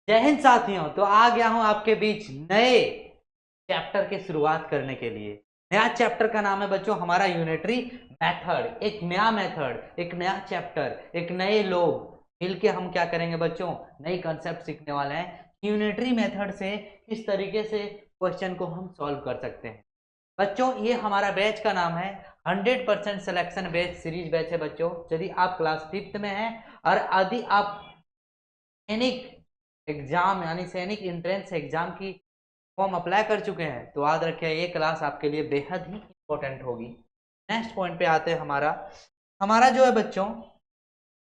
जय हिंद साथियों। तो आ गया हूं आपके बीच नए चैप्टर की शुरुआत करने के लिए। नया चैप्टर का नाम है बच्चों हमारा यूनिटरी मेथड। एक नया मेथड, एक नया चैप्टर, एक नए लोग मिलके हम क्या करेंगे बच्चों, नई कंसेप्ट सीखने वाले हैं। यूनिटरी मेथड से किस तरीके से क्वेश्चन को हम सॉल्व कर सकते हैं। बच्चों ये हमारा बैच का नाम है 100% सिलेक्शन बैच सीरीज बैच है बच्चों। यदि आप क्लास 5th में हैं और यदि आप सैनिक एग्जाम यानी सैनिक एंट्रेंस एग्जाम की फॉर्म अप्लाई कर चुके हैं तो याद रखिए ये क्लास आपके लिए बेहद ही इंपॉर्टेंट होगी। नेक्स्ट पॉइंट पे आते हैं। हमारा हमारा जो है बच्चों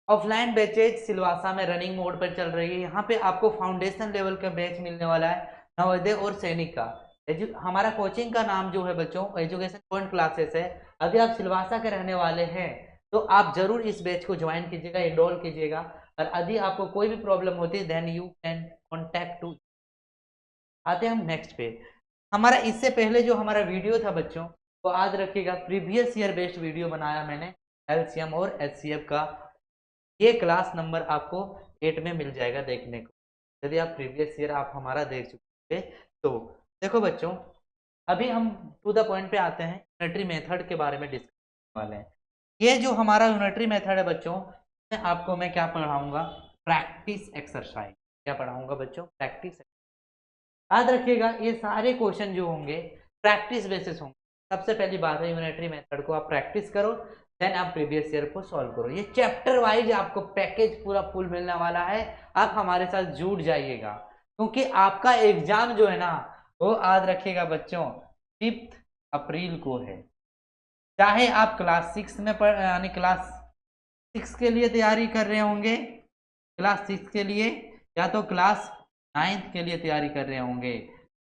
ऑफलाइन बैचेज सिलवासा में रनिंग मोड पर चल रही है। यहाँ पे आपको फाउंडेशन लेवल का बैच मिलने वाला है नवोदय और सैनिक का। हमारा कोचिंग का नाम जो है बच्चों एजुकेशन पॉइंट क्लासेस है। अगर आप सिलवासा के रहने वाले हैं तो आप जरूर इस बैच को ज्वाइन कीजिएगा, एनरोल कीजिएगा। और यदि आपको कोई भी प्रॉब्लम होती है then you can contact to. आते हैं हम नेक्स्ट पे। हमारा इससे पहले जो हमारा वीडियो था बच्चों वो याद रखिएगा प्रीवियस ईयर बेस्ड वीडियो बनाया मैंने एलसीएम और एचसीएफ का। ये क्लास नंबर आपको 8 में मिल जाएगा देखने को, यदि आप प्रीवियस ईयर आप हमारा देख चुके तो। देखो बच्चों अभी हम टू द पॉइंट पे आते हैं, यूनिटरी मेथड के बारे में डिस्कस करने वाले हैं। ये जो हमारा यूनिटरी मेथड है बच्चों इसमें आपको मैं क्या पढ़ाऊंगा, प्रैक्टिस एक्सरसाइज। क्या पढ़ाऊंगा बच्चों, प्रैक्टिस। याद रखिएगा ये सारे क्वेश्चन जो होंगे प्रैक्टिस बेसिस होंगे। सबसे पहली बात है यूनिटरी मेथड को आप प्रैक्टिस करो, देन आप प्रीवियस ईयर को सॉल्व करो। ये चैप्टर वाइज आपको पैकेज पूरा फुल मिलने वाला है। आप हमारे साथ जुड़ जाइएगा क्योंकि आपका एग्जाम जो है ना वो याद रखिएगा बच्चों 5 अप्रैल को है। चाहे आप क्लास 6 में पढ़ यानी क्लास 6 के लिए तैयारी कर रहे होंगे, क्लास 6 के लिए, या तो क्लास 9th के लिए तैयारी कर रहे होंगे,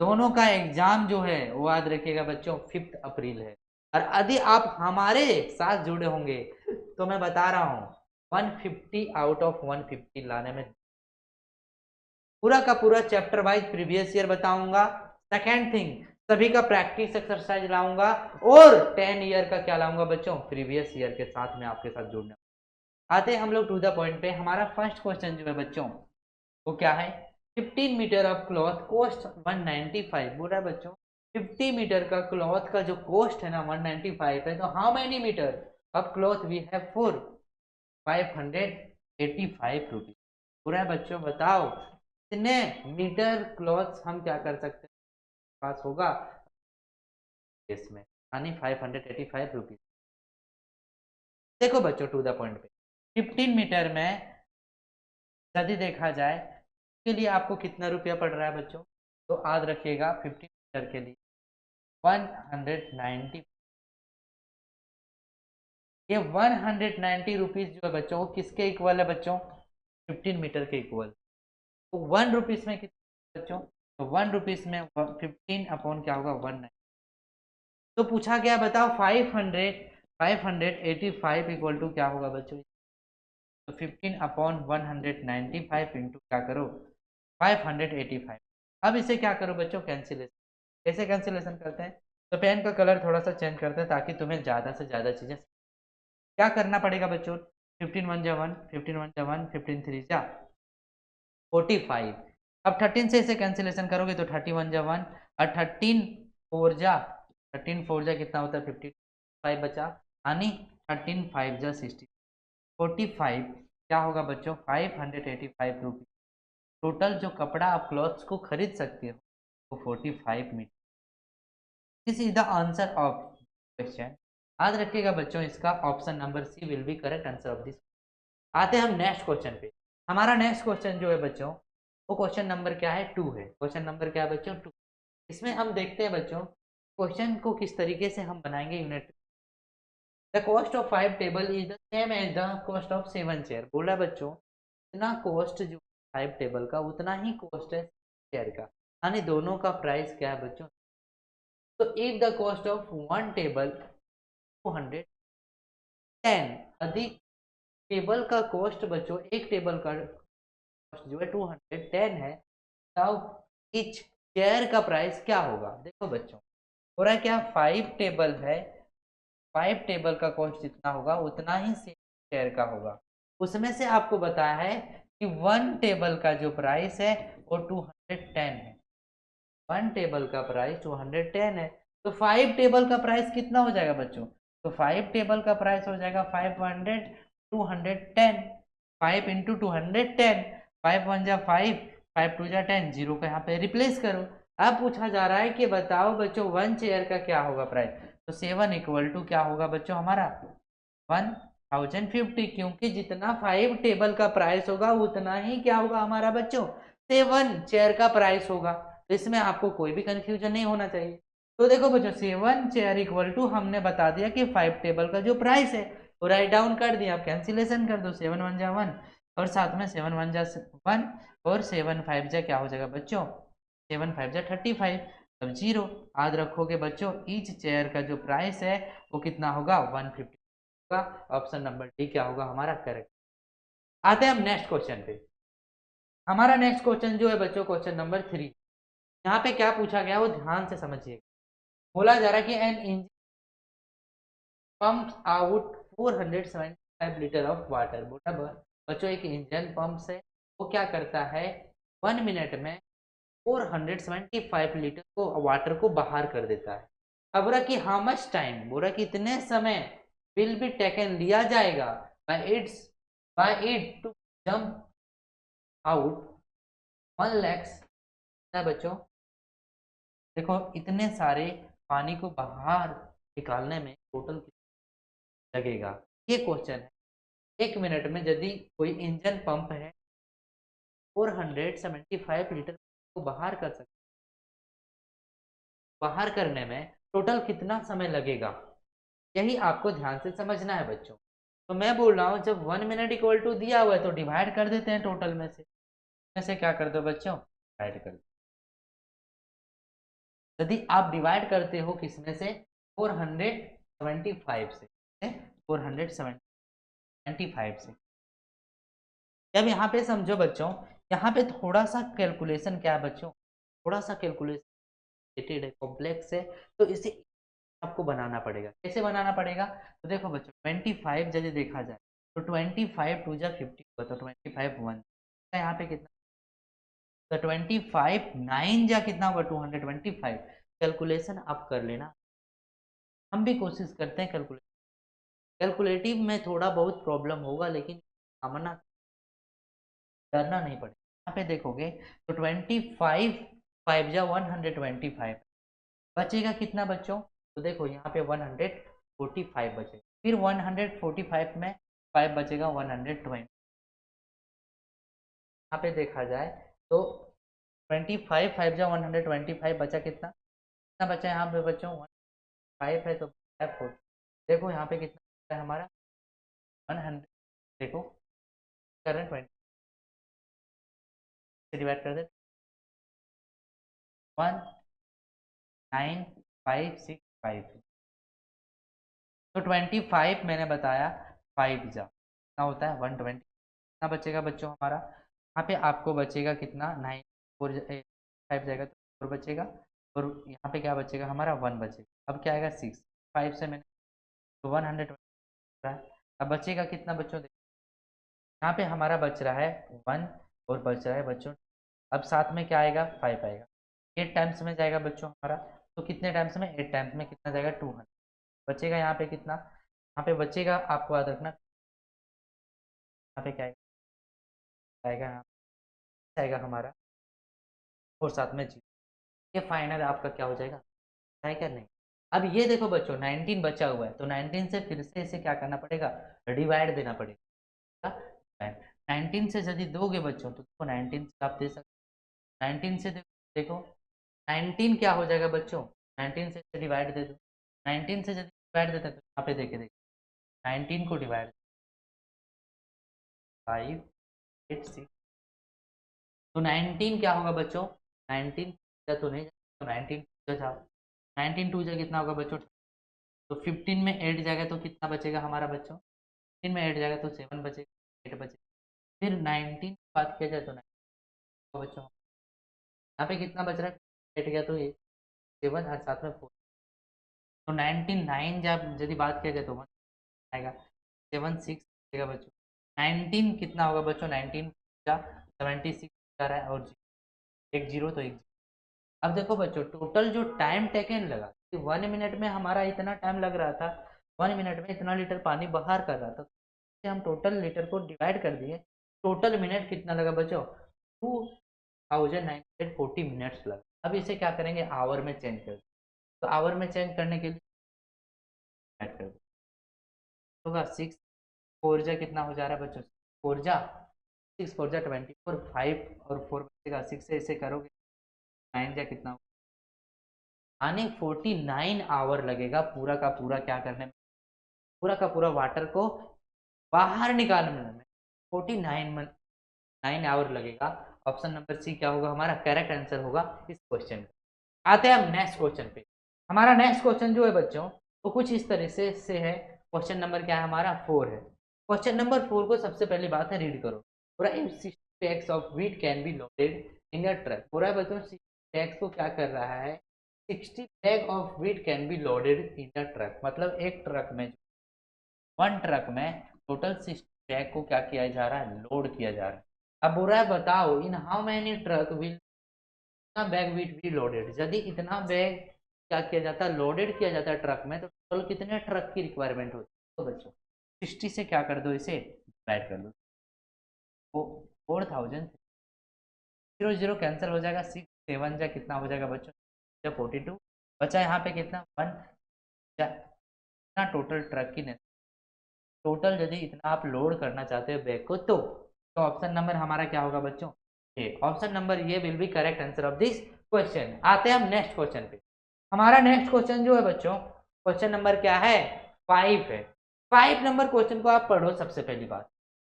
दोनों का एग्जाम जो है वो याद रखिएगा बच्चों 5 अप्रैल है। और यदि आप हमारे साथ जुड़े होंगे तो मैं बता रहा हूँ 150 आउट ऑफ 150 लाने में पूरा का पूरा चैप्टर वाइज प्रीवियस ईयर बताऊंगा। सेकेंड थिंग सभी का प्रैक्टिस एक्सरसाइज लाऊंगा और 10 ईयर का क्या लाऊंगा बच्चों, प्रीवियस ईयर के साथ में आपके साथ जुड़ने। आते हैं हम लोग टू द पॉइंट पे। हमारा फर्स्ट क्वेश्चन जो है बच्चों वो क्या है, 15 मीटर ऑफ क्लॉथ कोस्ट 195 बोल रहा है बच्चों। 50 मीटर का क्लॉथ का जो कोस्ट है ना 195 है, तो how many metre of cloth we have for 585 rupees. पूरा बच्चों बताओ कितने मीटर क्लॉथ हम क्या कर सकते हैं पास होगा इसमें, यानी 585 रुपीज। देखो बच्चों टू द पॉइंट पे 15 मीटर में यदि देखा जाए के लिए आपको कितना रुपया पड़ रहा है बच्चों, तो याद रखिएगा 15 मीटर के लिए 190। ये 190 रुपीज जो है बच्चों किसके इक्वल है बच्चों, 15 मीटर के इक्वल। तो 1 रुपीज में कितना बच्चों, तो 1 रुपीज में 15 अपॉन क्या होगा 190। तो पूछा गया बताओ 585 इक्वल टू क्या होगा बच्चों, तो 15 अपॉन 195 इंटू क्या करो 585। अब इसे क्या करो बच्चों कैंसिलेशन। कैसे कैंसिलेशन करते हैं, तो पेन का कलर थोड़ा सा चेंज करते हैं ताकि तुम्हें ज़्यादा से ज़्यादा चीज़ें। क्या करना पड़ेगा बच्चों, 15 1 जा 1, 15 1 जा 1, 15 3 जा 45। अब 13 से इसे कैंसिलेशन करोगे तो 31 जा 1 और 13 4 जा 13 4 जा कितना होता है 55 बचा, यानी 13 5 जा 60। 45 क्या होगा बच्चों 585 रुपीज। टोटल जो कपड़ा आप क्लॉथ्स को खरीद सकते हो वो 45 metre. This is the answer of question. याद रखिएगा बच्चों इसका option number C will be correct answer of this. आते हैं हम नेक्स्ट क्वेश्चन पे। हमारा नेक्स्ट क्वेश्चन जो है बच्चों वो क्वेश्चन नंबर क्या है 2 है। क्वेश्चन नंबर क्या है बच्चों 2। इसमें हम देखते हैं बच्चों क्वेश्चन को किस तरीके से हम बनाएंगे। Unit the cost of 5 table is the same as the cost of 7 chair. बोला बच्चों इतना कॉस्ट जो 5 टेबल का उतना ही कॉस्ट है चेयर का, यानी दोनों का प्राइस क्या है बच्चों। तो if the cost of 1 table 210 अधिक टेबल का कॉस्ट बच्चों एक टेबल का कॉस्ट जो है 210 है, तब इच चेयर का प्राइस क्या होगा। देखो बच्चों हो रहा है क्या 5 टेबल है, 5 टेबल का कॉस्ट जितना होगा उतना ही सेम चेयर का होगा। उसमें से आपको बताया है कि 1 टेबल का जो प्राइस है वो 210 है। 1 टेबल का प्राइस 210 है, तो 5 टेबल का प्राइस कितना हो जाएगा बच्चों? तो 5 टेबल का प्राइस हो जाएगा 500, 210, 5 इंटू 210, 5 वन जा 5, 5 टू जा 10, जीरो का यहाँ पे रिप्लेस करो। अब पूछा जा रहा है कि बताओ बच्चों 1 चेयर का क्या होगा प्राइस, तो 7 इक्वल टू क्या होगा बच्चों हमारा 1050, क्योंकि जितना 5 टेबल का प्राइस होगा उतना ही क्या होगा हमारा बच्चों 7 चेयर का प्राइस होगा। तो इसमें आपको कोई भी कंफ्यूजन नहीं होना चाहिए। तो देखो बच्चों 7 चेयर इक्वल टू हमने बता दिया कि 5 टेबल का जो प्राइस है वो राइट डाउन कर दिया। आप कैंसिलेशन कर दो, 7 वन जा 1 और साथ में 7 वन जा 1 और 7 फाइव जा क्या हो जाएगा बच्चों 7 फाइव जा 35, तब जीरो। याद रखोगे बच्चों ईच चेयर का जो प्राइस है वो कितना होगा 150 होगा। ऑप्शन नंबर डी क्या होगा हमारा करेक्ट। आते हैं हम नेक्स्ट क्वेश्चन पे। हमारा नेक्स्ट क्वेश्चन जो है बच्चों क्वेश्चन नंबर 3। यहाँ पे क्या पूछा गया वो ध्यान से समझिए। बोला जा रहा है कि an engine pump out 475 litre of water. बोला बच्चों एक इंजन पंप से वो क्या करता है 1 मिनट में 475 लीटर को वाटर को बाहर कर देता है। अब बोला कि हाउ मच टाइम, बोला कि इतने समय विल बी टेकन लिया जाएगा by it to jump out 1 lakhs ना बच्चों। देखो इतने सारे पानी को बाहर निकालने में टोटल कितना लगेगा, ये क्वेश्चन है। 1 मिनट में यदि कोई इंजन पंप है 475 लीटर को बाहर कर सकते, बाहर करने में टोटल कितना समय लगेगा, यही आपको ध्यान से समझना है बच्चों। तो मैं बोल रहा हूँ जब 1 मिनट इक्वल टू दिया हुआ है तो डिवाइड कर देते हैं टोटल में से क्या कर दो बच्चों डिवाइड कर दो। यदि आप डिवाइड करते हो किसमें से 475 से 475 से, जब यहाँ पे समझो बच्चों यहाँ पे थोड़ा सा कैलकुलेशन क्या है बच्चों, थोड़ा सा कैलकुलेशन है कॉम्प्लेक्स है, तो इसे आपको बनाना पड़ेगा। कैसे बनाना पड़ेगा, तो देखो बच्चों 25 यदि देखा जाए तो 25 टू जा 50 हुआ तो 25 1 यहाँ पे कितना, तो 25 9 जा कितना होगा 225। कैलकुलेशन आप कर लेना, हम भी कोशिश करते हैं कैलकुलेटिव में थोड़ा बहुत प्रॉब्लम होगा लेकिन सामना डरना नहीं पड़ेगा। यहाँ पे देखोगे तो 25 5 जा 125 बचेगा कितना बच्चों, तो देखो यहाँ पे 145 बचेगा, फिर 145 में 5 बचेगा 120। यहाँ पे देखा जाए तो 25 5 जा 125 बचा कितना बचा यहाँ पे बच्चों 5 है तो 5 देखो यहाँ पे कितना है हमारा 100, देखो करंट 20 से डिवाइड कर दे 19565, तो 25 मैंने बताया 5 जा कितना होता है 120। कितना बचेगा बच्चों हमारा, यहाँ पे आपको बचेगा कितना 9 4 5 जाएगा तो 4 बचेगा, और यहाँ पे क्या बचेगा हमारा 1 बचेगा। अब क्या आएगा 6 5 से मैंने तो 120 रहा है। अब बचेगा कितना बच्चों, यहाँ पे हमारा बच रहा है 1 और बच रहा है बच्चों, अब साथ में क्या आएगा 5 आएगा, 8 टाइम्स में जाएगा बच्चों हमारा, तो कितने टाइम्स में 8 टाइम्स में कितना जाएगा 200 बचेगा। यहाँ पे कितना, यहाँ पे बचेगा आपको याद रखना, यहाँ पे क्या आएगा यहाँ आएगा हमारा और साथ में जी, ये फाइनल आपका क्या हो जाएगा है क्या नहीं। अब ये देखो बच्चों 19 बचा हुआ है तो 19 से फिर से इसे क्या करना पड़ेगा डिवाइड देना पड़ेगा। 19 से यदि दोगे बच्चों तो देखो 19 से आप दे सकते 19 से देखो 19 क्या हो जाएगा बच्चों 19 से डिवाइड दे दो, 19 से यदि डिवाइड देते हैं तो यहाँ पे देखे 19 को डिवाइड 5 8 6, तो 19 क्या होगा बच्चों 19 तो नहीं तो 19 था 19 2 कितना होगा बच्चों, तो 15 में 8 जाएगा तो कितना बचेगा हमारा बच्चों, 15 में 8 जाएगा तो 7 बचेगा 8 बचेगा, फिर 19 की बात किया जाए तो 9 बच्चों यहाँ पे कितना बच रहा है 8 गया तो ये 7 और साथ में 4, तो 99 जब यदि बात किया जाए तो 1 आएगा 7 6 आएगा बच्चों। 19 कितना होगा बच्चों 19 76 जा रहा है और 1 0 तो 1। अब देखो बच्चों टोटल जो टाइम टेकन लगा, 1 मिनट में हमारा इतना टाइम लग रहा था, 1 मिनट में इतना लीटर पानी बाहर कर रहा था, तो हम टोटल लीटर को डिवाइड कर दिए, टोटल मिनट कितना लगा बच्चों, 2940 मिनट्स लगा। अब इसे क्या करेंगे, आवर में चेंज कर, तो आवर में चेंज करने के लिए ऐड कर दो, होगा 6 4 कितना हो जा रहा है बच्चों, 6 4 24, 5 और 4 बचेगा 6 से इसे करोगे 9 कितना, यानी 49 आवर लगेगा पूरा का पूरा क्या करने में, पूरा का पूरा वाटर को बाहर निकालने में 49 आवर लगेगा। ऑप्शन नंबर सी क्या होगा हमारा करेक्ट आंसर होगा इस क्वेश्चन का। आते हैं हम नेक्स्ट क्वेश्चन पे। हमारा नेक्स्ट क्वेश्चन जो है बच्चों वो कुछ इस तरह से है। क्वेश्चन नंबर क्या है हमारा 4 है। क्वेश्चन नंबर 4 को सबसे पहली बात है रीड करो। पूरा 60 bags of wheat can be loaded in a truck. पूरा बच्चों 60 बैग्स को क्या कर रहा है, 60 bag of wheat can be loaded in a truck, मतलब एक ट्रक में, वन ट्रक में टोटल 60 बैग को क्या किया जा रहा है, लोड किया जा रहा है। अब बोल रहा है बताओ in how many truck will इतना बैग व्हीट बी लोडेड, यदि इतना बैग क्या किया जाता है, लोडेड किया जाता है ट्रक में, तो टोटल कितने ट्रक की रिक्वायरमेंट होती है। तो बच्चों 60 से क्या कर दो, इसे डिवाइड कर दो, वो 4000, 0 0 कैंसिल हो जाएगा, 6 7 जा कितना हो जाएगा बच्चों, 42 बचा यहाँ पे कितना 1 जा, इतना टोटल ट्रक की, टोटल यदि इतना आप लोड करना चाहते हो बैग को, तो ऑप्शन नंबर हमारा क्या होगा बच्चों, ए। ऑप्शन नंबर ये will be correct answer of this question. आते हैं हम नेक्स्ट क्वेश्चन पे। हमारा नेक्स्ट क्वेश्चन जो है बच्चों, क्वेश्चन नंबर क्या है, 5 है। 5 नंबर क्वेश्चन को आप पढ़ो। सबसे पहली बात,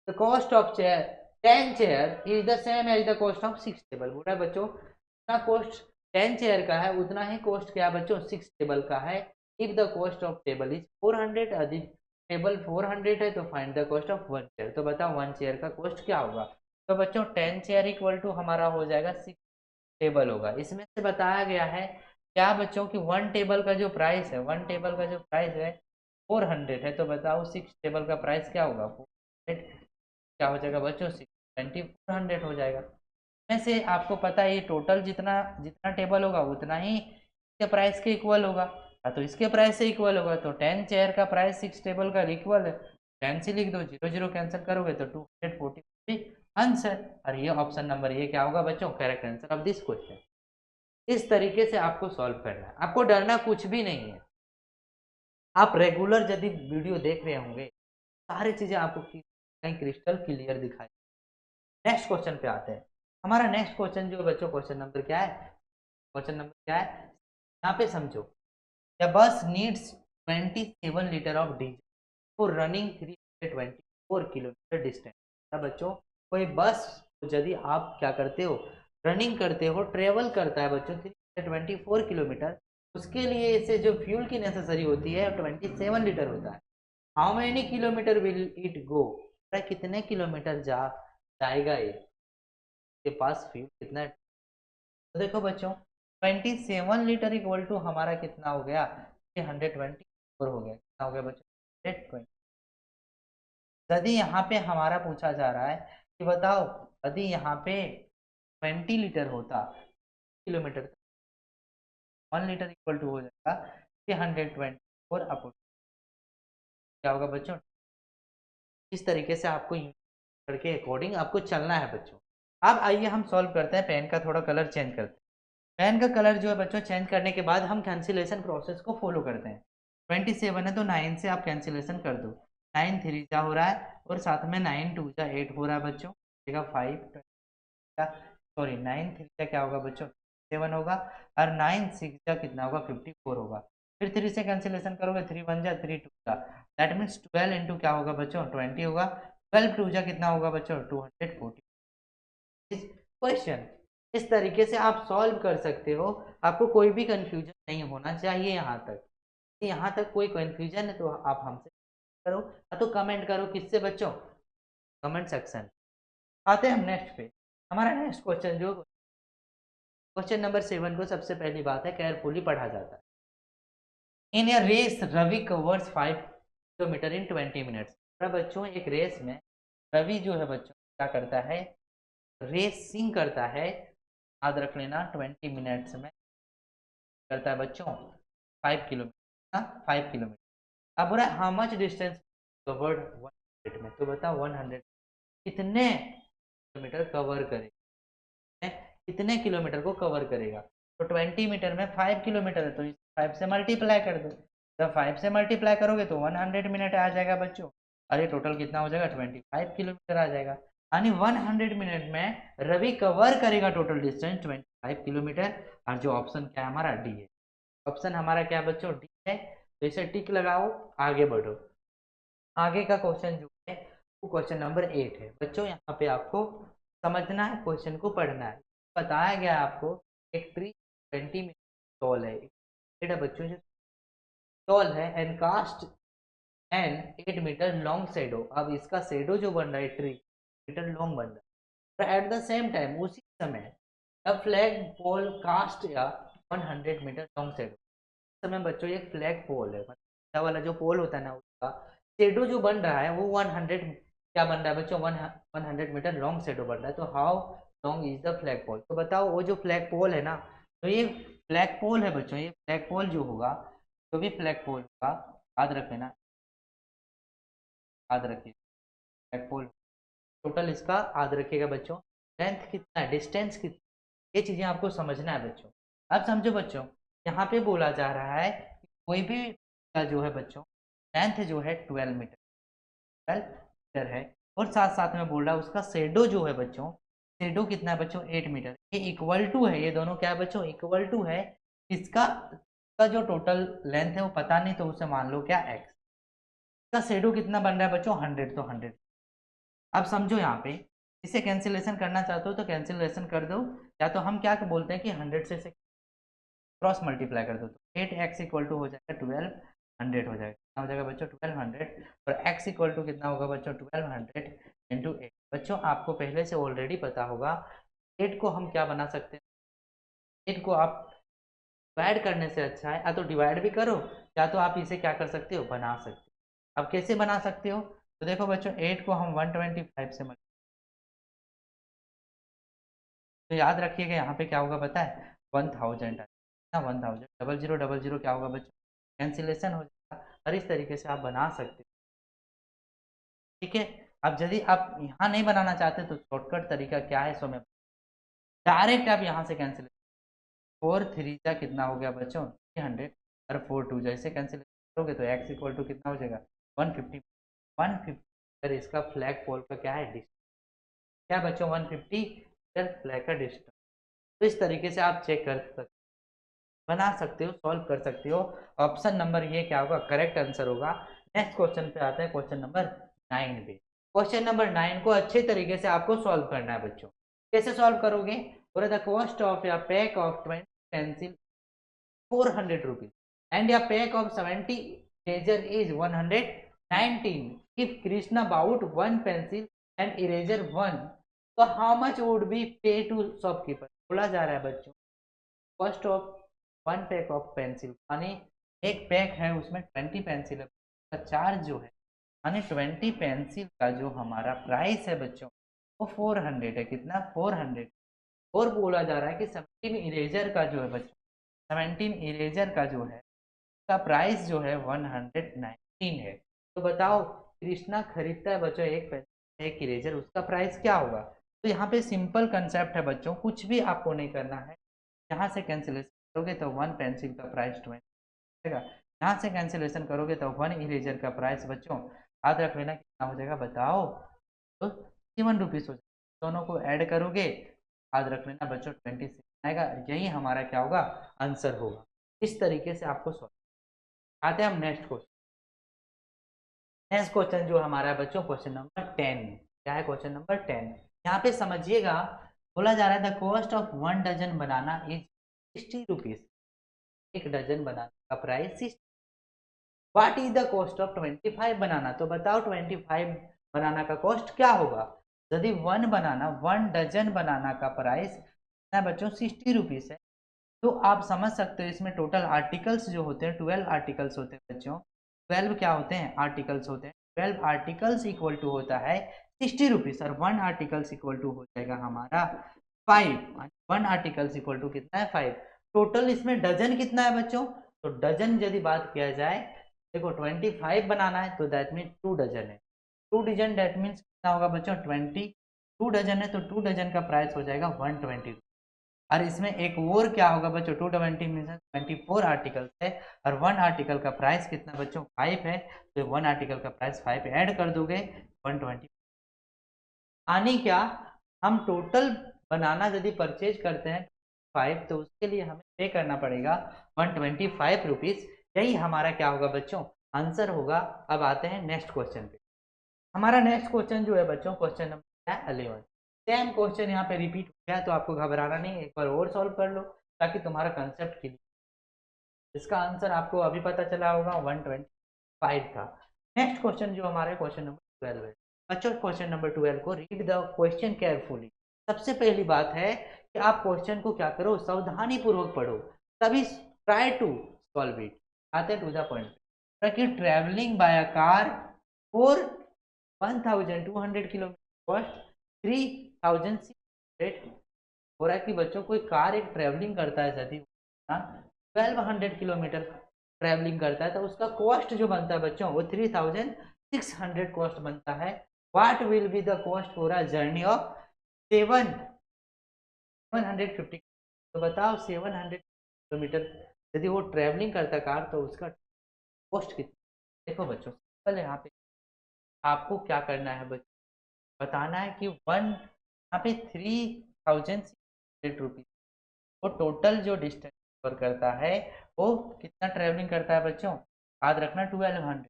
the cost of chair 10 chair is the same as the cost of 6 table. बोला बच्चों जितना कॉस्ट 10 चेयर का है उतना ही कॉस्ट क्या बच्चों 6 टेबल का है। If the cost of table is 400, अधिक टेबल 400 है, तो find the cost of 1 chair. तो बताओ 1 चेयर का कॉस्ट क्या होगा। तो बच्चों 10 चेयर इक्वल टू हमारा हो जाएगा 6 टेबल होगा। इसमें से बताया गया है क्या बच्चों की 1 टेबल का जो प्राइस है, 1 टेबल का जो प्राइस है 400 है, तो बताओ 6 टेबल का प्राइस क्या होगा, 400 क्या हो जाएगा बच्चों 620 हो जाएगा। इसमें से आपको पता है ये टोटल जितना जितना टेबल होगा उतना ही इसके प्राइस के इक्वल होगा। तो इसके प्राइस से इक्वल होगा, तो 10 चेयर का प्राइस 6 टेबल का इक्वल है, 10 से लिख दो, 0 0 कैंसिल करोगे तो 240 आंसर। और ये ऑप्शन नंबर ये क्या होगा बच्चों, correct answer of this question. इस तरीके से आपको सॉल्व करना है, आपको डरना कुछ भी नहीं है। आप रेगुलर यदि वीडियो देख रहे होंगे सारी चीजें आपको कहीं क्रिस्टल क्लियर दिखाई। नेक्स्ट क्वेश्चन पे आते हैं। हमारा नेक्स्ट क्वेश्चन जो बच्चों क्वेश्चन नंबर क्या है, क्वेश्चन नंबर क्या है, यहाँ पे समझो। The bus needs 27 litre of diesel for running 324 kilometre distance. बच्चों कोई बस यदि आप क्या करते हो, रनिंग करते हो, ट्रेवल करता है बच्चों 324 किलोमीटर, उसके लिए इसे जो फ्यूल की नेसेसरी होती है 27 लीटर होता है। How many kilometre will it गो, कितने किलोमीटर जाएगा ये, के पास फ्यूल कितना है। तो देखो बच्चों 27 लीटर इक्वल टू हमारा कितना हो गया, 124 हो गया, कितना हो गया बच्चों 120। यदि यहाँ पे हमारा पूछा जा रहा है कि बताओ यदि यहाँ पे 20 लीटर होता किलोमीटर, 1 लीटर इक्वल टू हो जाएगा 324 अपॉन, क्या होगा बच्चों। इस तरीके से आपको करके अकॉर्डिंग आपको चलना है बच्चों। अब आइए हम सॉल्व करते हैं, पेन का थोड़ा कलर चेंज करते हैं। पेन का कलर जो है बच्चों चेंज करने के बाद हम कैंसिलेशन प्रोसेस को फॉलो करते हैं। 27 है तो 9 से आप कैंसिलेशन कर दो, 9 3 जा हो रहा है और साथ में 9 2 जा 8 हो रहा है बच्चों, 5 सॉरी 9 3 जा क्या होगा बच्चों 7 होगा, और 9 6 जा कितना होगा 54 होगा। फिर 3 से कैंसिलेशन करोगे, 3 1 जा 3 2 जा, दैट मीन्स 12 इंटू क्या होगा बच्चों 20 होगा, 12 2 जा कितना होगा बच्चों 240। क्वेश्चन इस तरीके से आप सॉल्व कर सकते हो, आपको कोई भी कंफ्यूजन नहीं होना चाहिए। यहाँ तक कोई कंफ्यूजन है तो आप हमसे करो, तो कमेंट करो, किससे बच्चों, कमेंट सेक्शन। आते हैं हम नेक्स्ट पे। हमारा नेक्स्ट क्वेश्चन जो क्वेश्चन नंबर 7 को सबसे पहली बात है केयरफुली पढ़ा जाता है। In a race Ravi covers 5 kilometre in 20 minutes. बच्चों एक रेस में रवि जो है बच्चों क्या करता है रेसिंग करता है, याद रख लेना 20 मिनट्स में करता है बच्चों 5 किलोमीटर, 5 किलोमीटर। अब बोला हाउ मच डिस्टेंस कवर्ड 100 में, तो बताओ 100 कितने किलोमीटर कवर करेगा, कितने किलोमीटर को कवर करेगा। तो 20 मीटर में 5 किलोमीटर है, तो 5 से मल्टीप्लाई कर दो। जब 5 से मल्टीप्लाई करोगे तो 100 मिनट आ जाएगा बच्चों। अरे टोटल कितना हो जाएगा, 25 किलोमीटर आ जाएगा। यानी 100 मिनट में रवि कवर करेगा टोटल डिस्टेंस 25 किलोमीटर। और जो ऑप्शन क्या है हमारा, डी है। ऑप्शन हमारा क्या है बच्चों, डी है। तो इसे टिक लगाओ, आगे बढ़ो। आगे का क्वेश्चन जो है वो क्वेश्चन नंबर 8 है बच्चों। यहाँ पे आपको समझना है, क्वेश्चन को पढ़ना है। बताया गया आपको एक ट्री 20 मीटर टॉल है, बेटा बच्चों जो टॉल है and cast an 8 metre long shadow. अब इसका शेडो जो बन रहा है ट्री मीटर लॉन्ग बन रहा है। एट द सेम टाइम उसी समय अब फ्लैग पोल कास्ट या 100 मीटर लॉन्ग शेडो। समय बच्चों एक फ्लैग पोल है, मतलब वाला जो पोल होता है ना उसका शेडो जो बन रहा है वो 100 क्या बन रहा है बच्चों, 100 मीटर लॉन्ग शेडो बन रहा है। तो how long is the flag pole. तो बताओ वो जो फ्लैग पोल है ना, तो ये फ्लैग पोल है बच्चों। ये फ्लैग पोल जो होगा, जो भी फ्लैग पोल होगा, याद रखे ना, याद रखिए फ्लैग पोल टोटल इसका याद रखिएगा बच्चों। लेंथ कितना है, डिस्टेंस कितना, ये चीजें आपको समझना है बच्चों। अब समझो बच्चों, यहाँ पे बोला जा रहा है कि कोई भी का जो है बच्चों लेंथ जो है 12 मीटर, 12 मीटर है। और साथ साथ में बोल रहा है उसका शेडो जो है बच्चों, शेडो कितना है बच्चों, 8 मीटर। ये इक्वल टू है, ये दोनों क्या है बच्चों, इक्वल टू है। इसका का जो टोटल लेंथ है वो पता नहीं, तो उसे मान लो क्या एक्स। इसका शेडो कितना बन रहा है बच्चों, 100, तो 100। अब समझो यहाँ पे इसे कैंसिलेशन करना चाहते हो तो कैंसिलेशन कर दो, या तो हम क्या बोलते हैं कि 100 से क्रॉस मल्टीप्लाई कर दो, तो 8x इक्वल टू हो जाएगा 1200 हो जाएगा। कितना हो जाएगा बच्चों, 1200। और x इक्वल टू कितना होगा बच्चों, 1200 इंटू 8। बच्चों आपको पहले से ऑलरेडी पता होगा 8 को हम क्या बना सकते हैं, 8 को आप डिवाइड करने से अच्छा है या तो डिवाइड भी करो, या तो आप इसे क्या कर सकते हो, बना सकते हो। अब कैसे बना सकते हो, तो देखो बच्चों 8 को हम 125 से तो याद रखिएगा यहाँ पे क्या होगा पता है, 1000 ना, 1000 0000 क्या होगा बच्चों, कैंसिलेशन हो जाएगा। और इस तरीके से आप बना सकते हो, ठीक है। अब यदि आप यहाँ नहीं बनाना चाहते तो शॉर्टकट तरीका क्या है, सो मैं डायरेक्ट आप यहाँ से कैंसिल, 4 3 जा कितना हो गया बच्चों 300, और 4 2 जैसे कैंसिल करोगे तो x इक्वल टू कितना हो जाएगा 150। 150 अगर इसका फ्लैग पोल का क्या है डिस्टेंस, क्या बच्चों 150 मीटर फ्लैग का डिस्टेंस। तो इस तरीके से आप चेक कर सकते, बना सकते हो, सॉल्व कर सकते हो। ऑप्शन नंबर ये क्या होगा, करेक्ट आंसर होगा। नेक्स्ट क्वेश्चन पे आते हैं, क्वेश्चन नंबर 9 पे। क्वेश्चन नंबर 9 को अच्छे तरीके से आपको सॉल्व करना है बच्चों। कैसे सॉल्व करोगे, बोले द कॉस्ट ऑफ या pack of 20 pencil 400 rupees and या pack of 70 eraser is 119। If Krishna bought 1 pencil and eraser 1, तो how much would be pay to shopkeeper. बोला जा रहा है बच्चों cost of 1 pack of pencil, यानी एक पैक है उसमें 20 पेंसिल है, का चार्ज जो है यानी 20 पेंसिल का जो हमारा प्राइस है बच्चों वो 400 है। कितना, 400। और बोला जा रहा है कि 17 इरेजर का जो है बच्चों, 17 इरेजर का जो है का प्राइस जो है 119 है। तो बताओ कृष्णा खरीदता है बच्चों एक पेंसिल एक इरेजर, उसका प्राइस क्या होगा। तो यहाँ पे सिंपल कंसेप्ट है बच्चों, कुछ भी आपको नहीं करना है। यहाँ से कैंसिलेशन करोगे तो 1 पेंसिल का प्राइस 20 आएगा, यहाँ से कैंसिलेशन करोगे तो 1 इरेजर का प्राइस बच्चों याद रख लेना कितना हो जाएगा बताओ, तो 71 रुपीज़ हो जाएगा। दोनों को ऐड करोगे याद रख लेना बच्चों 26 आएगा। यही हमारा क्या होगा, आंसर होगा। इस तरीके से आपको सॉल्व। आते हैं हम नेक्स्ट क्वेश्चन। नेक्स्ट क्वेश्चन जो हमारा है बच्चों क्वेश्चन नंबर 10। क्या है क्वेश्चन नंबर 10, यहाँ पे समझिएगा। बोला जा रहा है the cost of 1 dozen banana is 60 rupees. एक डजन बनाने का price 60। What is the cost of 25 banana. तो बताओ 25 बनाना का कॉस्ट क्या होगा। यदि 1 डजन बनाना का प्राइस कितना बच्चों 60 रुपीज है, तो आप समझ सकते हो इसमें टोटल आर्टिकल्स जो होते हैं 12 आर्टिकल्स होते हैं बच्चों। 12 क्या होते हैं, आर्टिकल्स होते हैं। 12 आर्टिकल्स इक्वल टू होता है 60 रुपीज और 1 आर्टिकल्स इक्वल टू हो जाएगा हमारा 5। 1 आर्टिकल्स इक्वल टू कितना है 5। टोटल इसमें डजन कितना है बच्चों, तो डजन यदि बात किया जाए, देखो 25 बनाना है तो दैट मीन 2 डजन है। 2 डजन दैट मीन्स कितना होगा बच्चों 20। 2 डजन है तो 2 डजन का प्राइस हो जाएगा 120। और इसमें एक और क्या होगा बच्चों 220 मीन्स 24 आर्टिकल्स है और 1 आर्टिकल का प्राइस कितना बच्चों 5 है, तो 1 आर्टिकल का प्राइस 5 ऐड कर दोगे 120। यानी क्या, हम टोटल बनाना यदि परचेज करते हैं 5 तो उसके लिए हमें पे करना पड़ेगा 125 रुपीज। यही हमारा क्या होगा बच्चों आंसर होगा। अब आते हैं नेक्स्ट क्वेश्चन पे। हमारा नेक्स्ट क्वेश्चन जो है बच्चों क्वेश्चन नंबर 11। सेम क्वेश्चन यहाँ पे रिपीट हो गया तो आपको घबराना नहीं, एक बार और सॉल्व कर लो ताकि तुम्हारा कंसेप्ट क्लियर। इसका आंसर आपको अभी पता चला होगा 125 था। नेक्स्ट क्वेश्चन जो हमारे क्वेश्चन नंबर 12 है बच्चों, क्वेश्चन नंबर 12 को रीड द क्वेश्चन केयरफुली। सबसे पहली बात है कि आप क्वेश्चन को क्या करो सावधानी पूर्वक पढ़ो, तभी ट्राई टू सॉल्व इट। आते टू द पॉइंट कि travelling bye a car for 1200 kilometre cost 3600। हो रहा है कि बच्चों कोई कार एक ट्रेवलिंग करता है यदि 1200 किलोमीटर ट्रेवलिंग करता है तो उसका कॉस्ट जो बनता है बच्चों वो 3600 कॉस्ट बनता है। What will be the cost for a journey of 750। तो बताओ 700 किलोमीटर यदि वो ट्रेवलिंग करता कार तो उसका कॉस्ट कितना। देखो बच्चों सिंपल है, यहाँ पे आपको क्या करना है बच्चों, बताना है कि यहाँ पे 3600 रुपीज वो टोटल जो डिस्टेंस कवर करता है वो कितना ट्रेवलिंग करता है बच्चों, याद रखना 1200।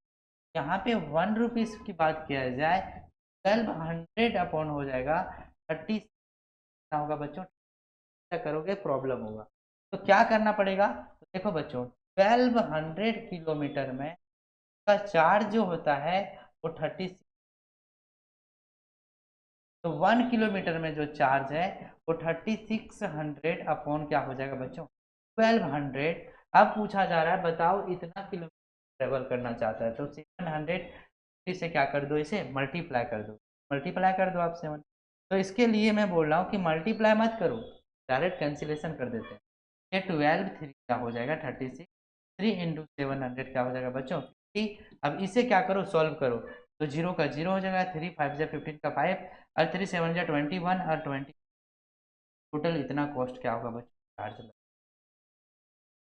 यहाँ पे 1 रुपीज की बात किया जाए 1200 अपॉन हो जाएगा 30 कितना होगा बच्चों, क्या करोगे प्रॉब्लम होगा। तो क्या करना पड़ेगा, तो देखो बच्चों 1200 किलोमीटर में का चार्ज जो होता है वो 36, तो 1 किलोमीटर में जो चार्ज है वो 3600 अपॉन क्या हो जाएगा बच्चों 1200। अब पूछा जा रहा है बताओ इतना किलोमीटर ट्रेवल करना चाहता है तो 700 से क्या कर दो, इसे मल्टीप्लाई कर दो। मल्टीप्लाई कर दो आप 7। तो इसके लिए मैं बोल रहा हूँ कि मल्टीप्लाई मत करो, डायरेक्ट कैंसिलेशन कर देते हैं। ये 12 3 क्या हो जाएगा 36, 3 इंटू 700 क्या हो जाएगा बच्चों 50। अब इसे क्या करो सॉल्व करो, तो 0 का 0 हो जाएगा, 3 5 जा 15 का 5 और 3 7 जा 21 और 20। टोटल इतना कॉस्ट क्या होगा बच्चों, चार्ज लगे,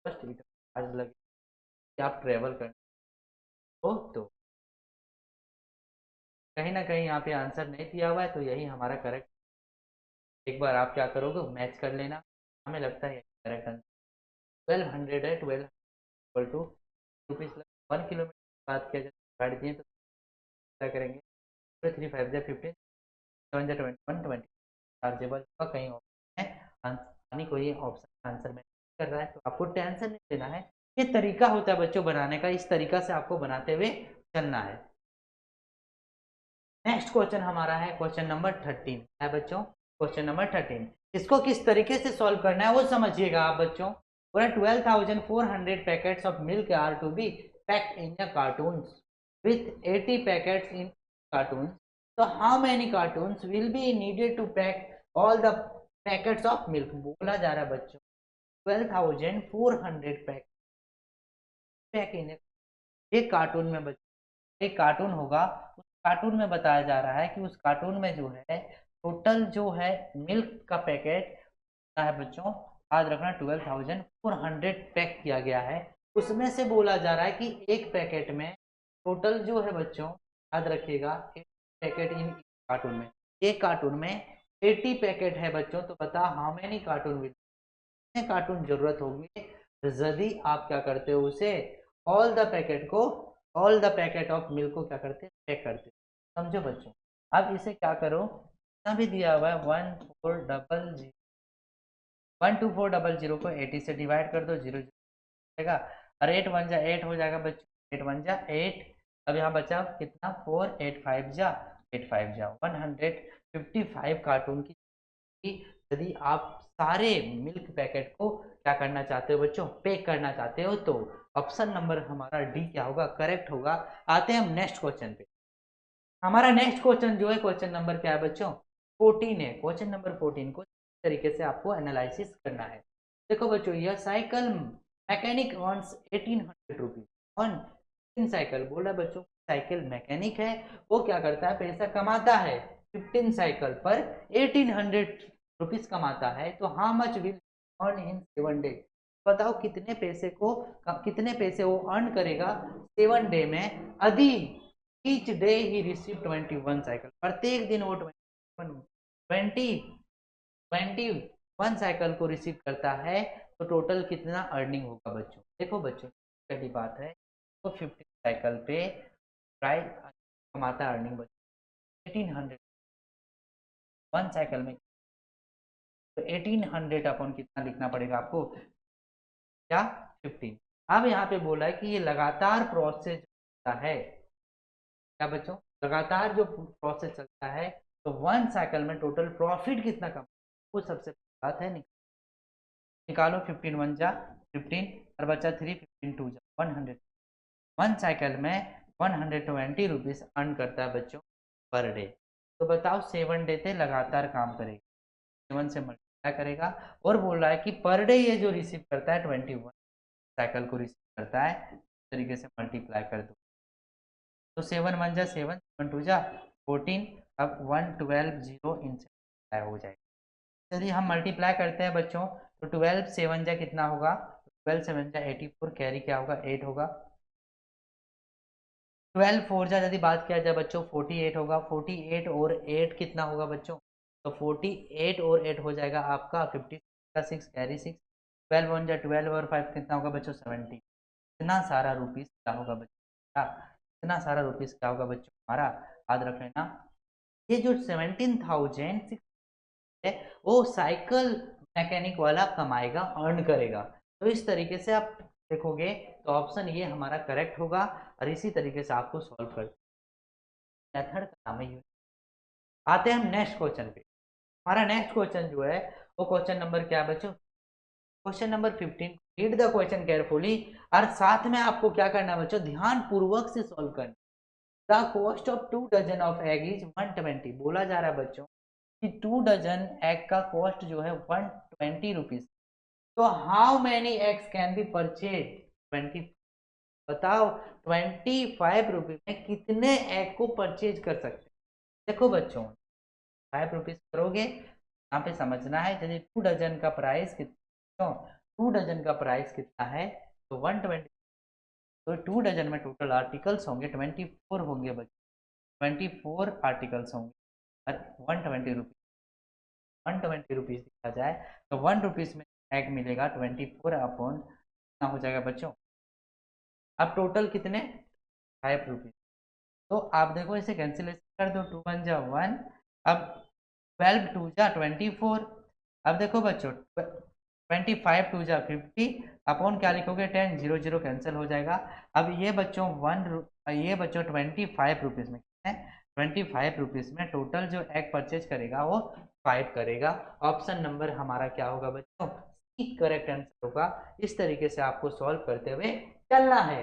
कॉस्ट इतना चार्ज लगे कि आप ट्रेवल करते हो। तो कहीं ना कहीं यहाँ पे आंसर नहीं दिया हुआ है तो यही हमारा करेक्ट। एक बार आप क्या करोगे मैच कर लेना, हमें लगता है करेक्ट आंसर 1200 है। 12 इक्वल टू रुपीज 1 किलोमीटर बात किया जाए गाड़ी दिए तो क्या करेंगे, 3 5 जा 15 7 जा 21 20 चार्जेबल का कहीं ऑप्शन है आसानी को ये ऑप्शन आंसर में कर रहा है तो आपको टेंशन नहीं लेना है। ये तरीका होता है बच्चों बनाने का, इस तरीका से आपको बनाते हुए चलना है। नेक्स्ट क्वेश्चन हमारा है क्वेश्चन नंबर 13 है बच्चों, क्वेश्चन नंबर 13। इसको किस तरीके से सॉल्व करना है वो समझिएगा आप बच्चों। पूरा 12,400 packets of milk are to be packed in a cartons with 80 packets in cartoons. So how many cartoons will be needed to pack all the packets of milk? बोला जा रहा है बच्चों 12,400 पैक इन एक कार्टून में बच्चों एक कार्टून होगा, उस कार्टून में बताया जा रहा है कि उस कार्टून में जो है टोटल जो है मिल्क का पैकेट कितना है बच्चों, याद रखना 12,400 पैक किया गया है। उसमें से बोला जा रहा है कि एक पैकेट में टोटल जो है बच्चों याद रखिएगा एक पैकेट इन कार्टून में, एक कार्टून में 80 पैकेट है बच्चों। तो बता हाउ मेनी कार्टून विल, कितने कार्टून जरूरत होगी यदि आप क्या करते हो उसे ऑल द पैकेट को, all the packet of milk को क्या करते हैं पैक करते हो, समझो बच्चों। अब इसे क्या करो, इतना भी दिया हुआ है 12400 को 80 से डिवाइड कर दो, 0 जाएगा और 8 1 जा 8 हो जाएगा बच्चों, 8 1 जा 8। अब यहाँ बचा कितना 4 8 5 जा 8 5 जा 155 कार्टून की यदि आप सारे मिल्क पैकेट को क्या करना चाहते हो बच्चों पैक करना चाहते हो तो ऑप्शन नंबर हमारा डी क्या होगा करेक्ट होगा। आते हैं हम नेक्स्ट क्वेश्चन पे। हमारा नेक्स्ट क्वेश्चन जो है, क्वेश्चन नंबर क्या है बच्चों, 14 है। क्वेश्चन नंबर 14 को इस तरीके से आपको एनालिसिस करना है। देखो बच्चों, यह cycle mechanic earns 1800 rupees on in cycle. बोल रहा है बच्चों, साइकिल मैकेनिक है, वो क्या करता है, पैसा कमाता है 15 साइकिल पर 1800 रुपीज कमाता है। तो how much will earn in 7 day. बताओ कितने पैसे वो अर्न करेगा 7 डे में। अभी ईच डे ही रिसीव 21 साइकिल, प्रत्येक दिन वो 21 साइकिल को रिसीव करता है। तो टोटल कितना अर्निंग होगा बच्चों। देखो बच्चों, पहली बात है तो 15 साइकिल पे प्राइस कमाता है, अर्निंग बच्चों 1800 1 साइकिल में। तो 1800 अपॉन कितना लिखना पड़ेगा आपको, क्या 15। अब यहाँ पे बोला है कि ये लगातार प्रोसेस होता है, क्या बच्चों, लगातार जो प्रोसेस चलता है। तो 1 साइकिल में टोटल प्रॉफिट कितना कम, वो सबसे बात है। निकालो 15 1 जा 15 और बचा 3, 15 2 जा 100। 1 साइकिल में 120 रुपीज अर्न करता है बच्चों पर डे। तो बताओ 7 डे से लगातार काम करेगा, 7 से मल्टीप्लाई करेगा, और बोल रहा है कि पर डे ये जो रिसीव करता है 21 साइकिल को रिसीव करता है। इस तरीके से मल्टीप्लाई कर दो, तो 7 1 जा 7, 7 2 जा 14, अब 112 0 इनसे हो जाएगा। यदि हम मल्टीप्लाई करते हैं बच्चों, तो 12 7 जा कितना होगा, 12 7 जा 84, कैरी क्या होगा 8 होगा। 12 4 जा यदि बात किया जाए बच्चों 48 होगा। 48 और 8 कितना होगा बच्चों, तो 48 और 8 हो जाएगा आपका 56 का 6 कैरी 6। 12 1 जा 12 और 5 कितना होगा बच्चों 70। इतना सारा रुपीस क्या होगा बच्चों, इतना सारा रुपीस क्या होगा बच्चों हमारा, याद रख लेना। ये जो 17,000 है वो साइकिल मैकेनिक वाला कमाएगा, अर्न करेगा। तो इस तरीके से आप देखोगे तो ऑप्शन ये हमारा करेक्ट होगा। और इसी तरीके से आपको सॉल्व कर मेथड का नाम है। आते हैं हम नेक्स्ट क्वेश्चन पे। हमारा नेक्स्ट क्वेश्चन जो है वो क्वेश्चन नंबर क्या है बच्चों, question number 15। Read the question carefully, और साथ में आपको क्या करना है बच्चों, ध्यान पूर्वक से सॉल्व करना। The cost of 2 dozen of egg is 120। बोला जा रहा है बच्चों कि 2 डजन एग का कॉस्ट जो है 120 रुपीज। तो how many eggs can be purchase 20। बताओ 25 रुपीज में कितने एग को परचेज कर सकते हैं। देखो बच्चों, 5 रुपीज करोगे, यहाँ पे समझना है यदि 2 डजन का प्राइस कितना, 2 डजन का प्राइस कितना है, तो 120। तो 2 डजन में टोटल आर्टिकल्स होंगे 24 होंगे बच्चों, 24 आर्टिकल्स होंगे और 120 रुपीज। 120 रुपीज दिया जाए तो 1 रुपीज में एग मिलेगा 24 अपॉन कितना हो जाएगा बच्चों, अब टोटल कितने 5 रुपीज। तो आप देखो इसे कैंसिलेशन कर दो, 2 1 जा 1, अब 12 2 जा 24। अब देखो बच्चों 25 2 जा 50 अपॉन क्या लिखोगे 10, 0 0 कैंसिल हो जाएगा। अब ये बच्चों 25 रुपीज में कितने, 25 रुपीज में टोटल जो एग परचेज करेगा वो 5 करेगा। ऑप्शन नंबर हमारा क्या होगा बच्चों, सी करेक्ट आंसर होगा। इस तरीके से आपको सॉल्व करते हुए चलना है।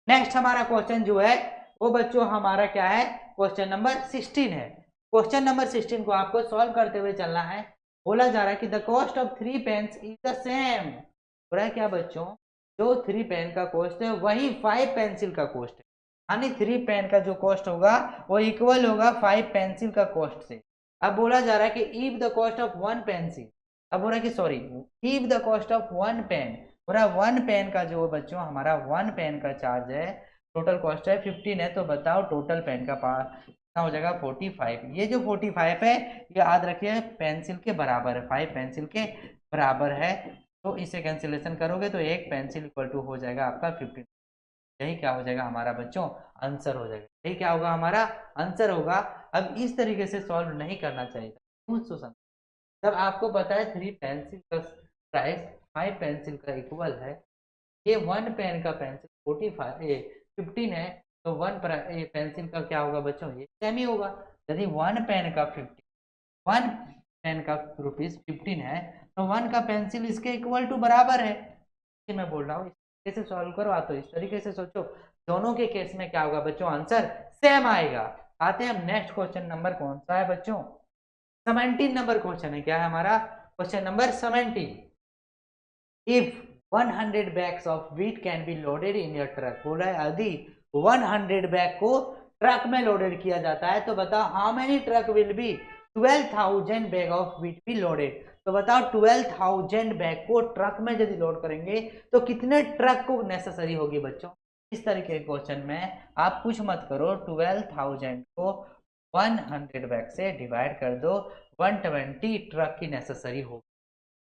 नेक्स्ट हमारा क्वेश्चन जो है वो बच्चों हमारा क्या है, क्वेश्चन नंबर 16 है। क्वेश्चन नंबर 16 को आपको सॉल्व करते हुए चलना है। बोला जा रहा है कि the cost of 3 pens is the same. हो रहा है क्या बच्चों, जो 3 पेन का कॉस्ट है वही 5 पेंसिल का कॉस्ट है, यानी 3 पेन का जो कॉस्ट होगा वो इक्वल होगा 5 पेंसिल का कॉस्ट से। अब बोला जा रहा है कि if the cost of 1 pencil, अब हो रहा है कि sorry, if the cost of 1 pen, पूरा 1 पेन का जो बच्चों हमारा 1 पेन का चार्ज है, टोटल कॉस्ट है 15 है, तो बताओ टोटल पेन का कितना हो जाएगा 45। ये जो 45 है ये याद रखिए पेंसिल के बराबर है, 5 पेंसिल के बराबर है। तो इसे कैंसिलेशन करोगे तो एक पेंसिल इक्वल टू हो जाएगा आपका 15। यही क्या हो जाएगा हमारा बच्चों आंसर हो जाएगा, यही क्या होगा हमारा आंसर होगा। अब इस तरीके से सॉल्व नहीं करना चाहिए, जब आपको पता है 3 पेंसिल का प्राइस 5 पेंसिल का इक्वल है, ये 1 पेन का पेंसिल 15 है, तो 1 पेंसिल का क्या होगा बच्चों, ये सेम ही होगा। यदि 1 पेन का 1 पेन का रुपीज 15 है, तो 1 का पेंसिल इसके इक्वल टू बराबर है। मैं बोल रहा हूँ इस तरीके से सॉल्व करो, तो इस तरीके से सोचो, दोनों के केस में क्या होगा बच्चों, आंसर सेम आएगा। आते हैं हम नेक्स्ट क्वेश्चन नंबर कौन सा है बच्चों, 17 नंबर क्वेश्चन है। क्या है हमारा question number 17। If 100 bags of wheat can be loaded in your truck, बोला है यदि 100 बैग को ट्रक में लोडेड किया जाता है तो बताओ how many truck will be 12,000 bag of wheat be loaded. तो बताओ 12,000 बैग को ट्रक में यदि लोड करेंगे तो कितने ट्रक को नेसेसरी होगी बच्चों। इस तरीके के क्वेश्चन में आप कुछ मत करो, 12,000 को 100 बैग से डिवाइड कर दो, 120 ट्रक की नेसेसरी होगी।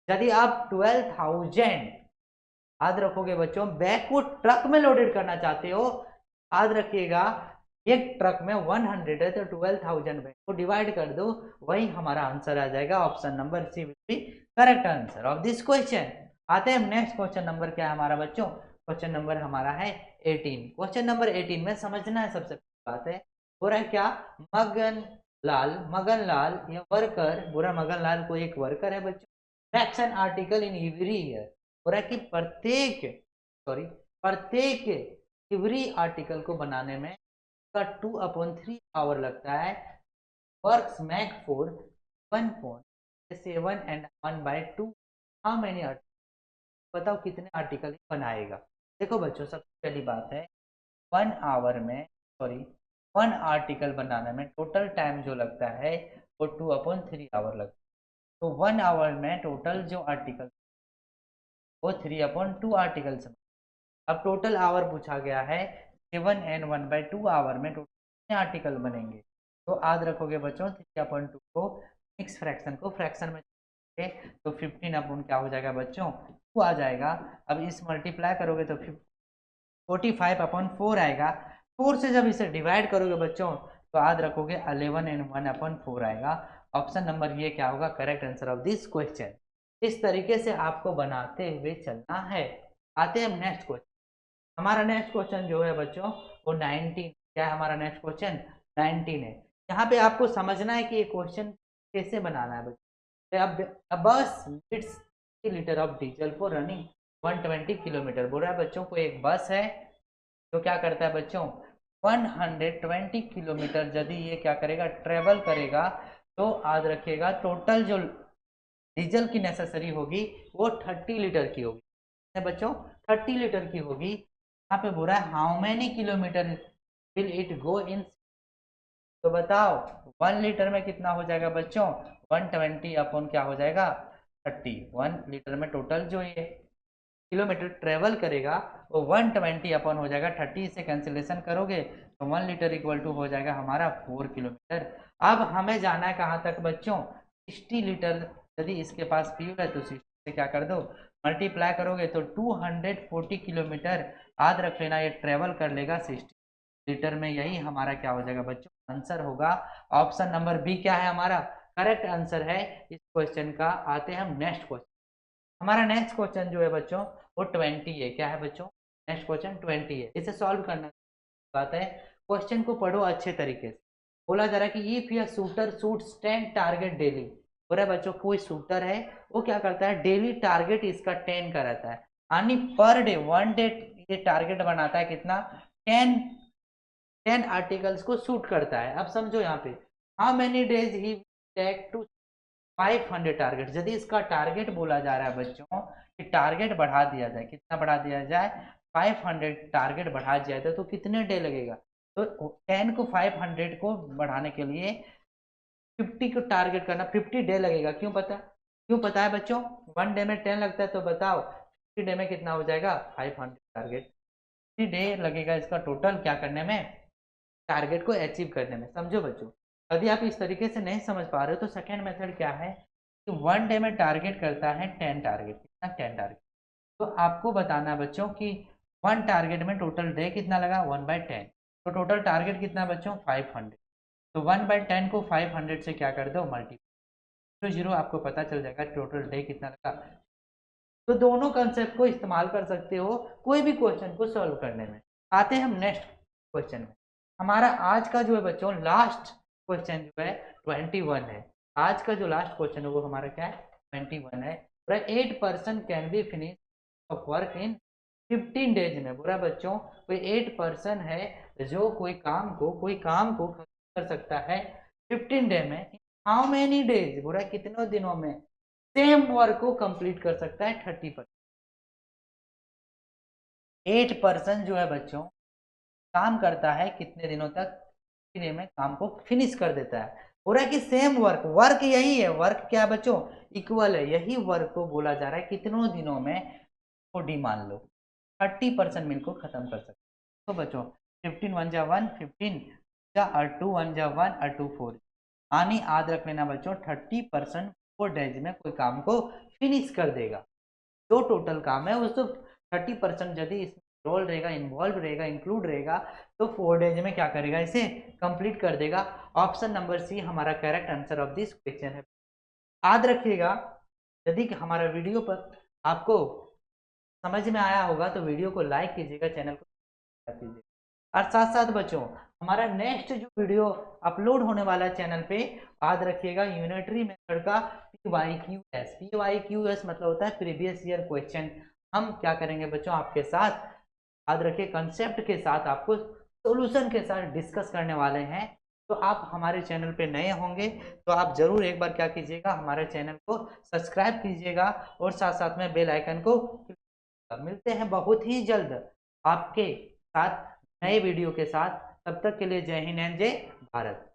यदि आप 12,000 याद रखोगे बच्चों बैग को ट्रक में लोडेड करना चाहते हो, याद रखिएगा एक ट्रक में 100 है तो 12,000 बैग को डिवाइड कर दो, वही हमारा आंसर आ जाएगा। Option number C will be correct answer of this question. आते हैं नेक्स्ट क्वेश्चन नंबर क्या है हमारा बच्चों, क्वेश्चन नंबर हमारा है 18। क्वेश्चन नंबर 18 में समझना है सबसे पहली बात है, हो रहा है क्या, मगन लाल ये वर्कर, बुरा मगन लाल को एक वर्कर है बच्चों, fraction article in every year, हो रहा है कि प्रत्येक एवरी आर्टिकल को बनाने में का 2/3 आवर लगता है। Works make for 1.7 and 1/2 how many article, बताओ कितने आर्टिकल बनाएगा। देखो बच्चों सबसे पहली बात है 1 आर्टिकल बनाने में टोटल टाइम जो लगता है वो 2/3 आवर लगता है। तो 1 आवर में टोटल जो आर्टिकल वो 3/2 आर्टिकल्स। अब टोटल आवर पूछा गया है 7 एंड 1/2 आवर में टोटल कितने आर्टिकल बनेंगे। तो याद रखोगे बच्चों 3/2 को मिक्स फ्रैक्शन को फ्रैक्शन में तो 15 अपॉन क्या हो जाएगा बच्चों 2 आ जाएगा। अब इस मल्टीप्लाई करोगे तो 45/4 आएगा। 4 से जब इसे डिवाइड करोगे बच्चों तो याद रखोगे 11 एंड 1/4 आएगा। ऑप्शन नंबर ये क्या होगा correct answer of this question. इस तरीके से आपको बनाते हुए चलना है। आते हैं नेक्स्ट क्वेश्चन। हमारा नेक्स्ट क्वेश्चन जो है बच्चों वो 19, क्या है हमारा नेक्स्ट क्वेश्चन 19 है। यहाँ पे आपको समझना है कि ये क्वेश्चन कैसे बनाना है बच्चों। अब बस needs litre of diesel for running 120 kilometre, बोल रहा है बच्चों को एक बस है जो क्या करता है बच्चों 120 किलोमीटर यदि ये क्या करेगा ट्रेवल करेगा तो याद रखिएगा टोटल जो डीजल की नेसेसरी होगी वो 30 लीटर की होगी बच्चों, 30 लीटर की होगी। यहाँ पे बोल रहा है how many kilometre will it go in, तो बताओ 1 लीटर में कितना हो जाएगा बच्चों 120 अपॉन क्या हो जाएगा 30। 1 लीटर में टोटल जो ये किलोमीटर ट्रेवल करेगा वो 120 अपॉन हो जाएगा 30 से कैंसिलेशन करोगे तो 1 लीटर इक्वल टू हो जाएगा हमारा 4 किलोमीटर। अब हमें जाना है कहाँ तक बच्चों 60 लीटर, यदि इसके पास फ्यूल है तो 60 से क्या कर दो मल्टीप्लाई करोगे तो 240 किलोमीटर याद रख लेना ये ट्रेवल कर लेगा 60 लीटर में। यही हमारा क्या हो जाएगा बच्चों आंसर होगा। ऑप्शन नंबर बी क्या है हमारा करेक्ट आंसर है इस क्वेश्चन का। आते हैं हम नेक्स्ट क्वेश्चन। हमारा नेक्स्ट क्वेश्चन जो है बच्चों वो 20 है। क्या है बच्चों नेक्स्ट क्वेश्चन 20 है। इसे सॉल्व करना बात है, क्वेश्चन को पढ़ो अच्छे तरीके से। बोला जा रहा है कि if your shooter shoots 10 target daily, हो रहा है बच्चों कोई शूटर है वो क्या करता है डेली टारगेट इसका 10 का रहता है, यानी पर डे 1 डे ये टारगेट बनाता है कितना 10 आर्टिकल्स को शूट करता है। अब समझो यहाँ पे how many days he take to 500 target, यदि इसका टारगेट बोला जा रहा है बच्चों कि टारगेट बढ़ा दिया जाए, कितना बढ़ा दिया जाए 500 टारगेट बढ़ा दिया जाए तो कितने डे लगेगा। तो 10 को 500 को बढ़ाने के लिए 50 को टारगेट करना 50 डे लगेगा। क्यों पता है बच्चों 1 डे में 10 लगता है तो बताओ 50 डे में कितना हो जाएगा 500 टारगेट, 50 डे लगेगा इसका टोटल क्या करने में टारगेट को अचीव करने में। समझो बच्चों यदि आप इस तरीके से नहीं समझ पा रहे हो तो सेकेंड मेथड क्या है कि 1 डे में टारगेट करता है 10 टारगेट, कितना 10 टारगेट। तो आपको बताना है बच्चों कि 1 टारगेट में टोटल डे कितना लगा 1/10, तो टोटल टारगेट कितना बच्चों 500, तो 1/10 को 500 से क्या कर दो मल्टीप्लाई, तो 0 आपको पता चल जाएगा टोटल डे कितना लगा। तो दोनों कंसेप्ट को इस्तेमाल कर सकते हो कोई भी क्वेश्चन को सॉल्व करने में। आते हैं हम नेक्स्ट क्वेश्चन में। हमारा आज का जो है बच्चों लास्ट क्वेश्चन जो है 21 है। आज का जो लास्ट क्वेश्चन है वो हमारा क्या है 21 है। 8 person can be finish off work in 15 days में, बुरा बच्चों कोई 8 पर्सन है जो कोई काम को कर सकता है 15 डे में, हाउ मेनी डेज, बोला कितने दिनों में सेम वर्क को कंप्लीट कर सकता है 30%। 8% जो है बच्चों काम करता है कितने दिनों तक, दिन में काम को फिनिश कर देता है। हो रहा है कि सेम वर्क, वर्क यही है, वर्क क्या है बच्चों, इक्वल है, यही वर्क को बोला जा रहा है कितनों दिनों में, तो डी मान लो 30% मिल को खत्म कर सकते। तो बच्चों 15 1 जा 1, 15 जा और 2 1 जा 1 और 2 4, यानी याद रख लेना बच्चों 30% 4 डेज में कोई काम को फिनिश कर देगा। जो टोटल काम है उस तो 30% यदि इसमें रोल रहेगा, इन्वॉल्व रहेगा, इंक्लूड रहेगा, तो 4 डेज में क्या करेगा, इसे कंप्लीट कर देगा। ऑप्शन नंबर सी हमारा correct answer of this question है। याद रखिएगा, यदि हमारा वीडियो पर आपको समझ में आया होगा तो वीडियो को लाइक कीजिएगा, चैनल को सब्सक्राइब कीजिएगा। और साथ साथ बच्चों हमारा नेक्स्ट जो वीडियो अपलोड होने वाला है चैनल पे, याद रखिएगा यूनिटरी मेथड का PYQS, PYQS मतलब होता है प्रीवियस ईयर क्वेश्चन। हम क्या करेंगे बच्चों आपके साथ, याद रखिए कंसेप्ट के साथ, आपको सॉल्यूशन के साथ डिस्कस करने वाले हैं। तो आप हमारे चैनल पे नए होंगे तो आप जरूर एक बार क्या कीजिएगा, हमारे चैनल को सब्सक्राइब कीजिएगा और साथ साथ में बेल आइकन को। मिलते हैं बहुत ही जल्द आपके साथ नए वीडियो के साथ, तब तक के लिए जय हिंद एंड जय भारत।